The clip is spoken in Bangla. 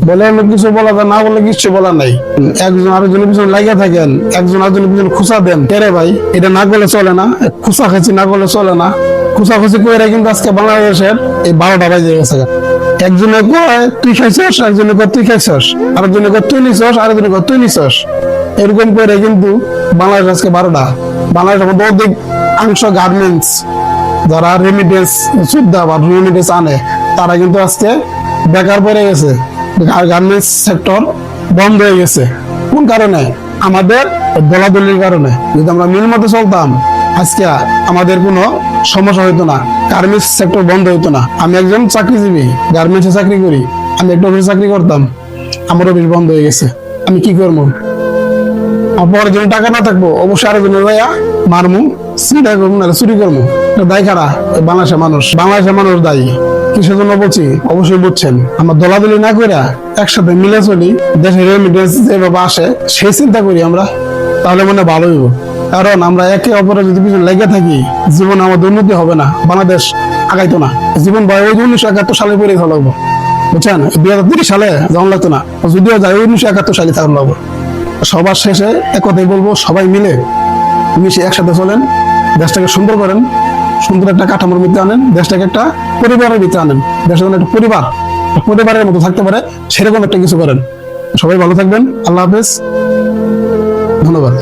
বলে অনেক কিছু বলা যায়, না বলে কিছু বলা নাই। একজন আরেকজনের পিছনে লাগিয়ে থাকেন, একজন আরেকজনের পিছনে খুঁচা দেন, কেরে ভাই এটা না করলে চলে না, খুঁচা খাচ্ছি না করলে চলে না। খুঁচাখুচি করে কিন্তু আজকে বাংলাদেশের এই 12টা বাজে গেছে। একজনে কয় তুই খাইছস, একজনে কয় তুই খাইছস, আরেকজনে কয় তুই নিছস, আরেকজনে কয় তুই নিছস। এরকম করে কিন্তু বাংলাদেশ আজকে 12টা। বাংলাদেশের মধ্যে অধিক অংশ গার্মেন্টস, যারা রেমিটেন্স সুদ্ধা বা রেমিটেন্স আনে, তারা কিন্তু আজকে বেকার পড়ে গেছে। আর গার্মেন্টস সেক্টর বন্ধ হয়ে গেছে। কোন কারণে? আমাদের দলাদলির কারণে। যদি আমরা মিল মতো চলতাম, আজকে আমাদের কোনো সমস্যা হইতো না, গার্মেন্টস সেক্টর বন্ধ হইতো না। আমি একজন চাকরিজীবী, গার্মেন্টসে চাকরি করি, আমি একটা অফিসে চাকরি করতাম, আমার অফিস বন্ধ হয়ে গেছে। আমি কি করবো? পরের জন্য টাকা না থাকবো, অবশ্যই আরেকজনের ভাইয়া মারমু, সিটা করবো, না চুরি করবো। দায় কারা? বাংলাদেশের মানুষ। বাংলাদেশের মানুষ দায়ী। কিসের জন্য বলছি অবশ্যই বুঝছেন। আমরা দলাদলি না করে একসাথে মিলে চলি, দেশের রেমিটেন্স যেভাবে আসে সেই চিন্তা করি আমরা, তাহলে মনে ভালো হইব। কারণ আমরা একে অপরের যদি পিছনে লেগে থাকি, জীবন আমাদের উন্নতি হবে না, বাংলাদেশ আগাইতো না। জীবন ভাই ওই 1971 সালে পরে ভালো হবো, বুঝছেন? 2030 সালে যেমন লাগতো না, যদিও যায় 1971 সালে তখন লাগবো। সবার শেষে একথাই বলবো, সবাই মিলে মিশে একসাথে চলেন, দেশটাকে সুন্দর করেন, সুন্দর একটা কাঠামোর ভিতরে আনেন, দেশটাকে একটা পরিবারের ভিতরে আনেন, দেশটা একটা পরিবারের মতো থাকতে পারে, সেরকম একটা কিছু করেন। সবাই ভালো থাকবেন। আল্লাহ হাফেজ, ধন্যবাদ।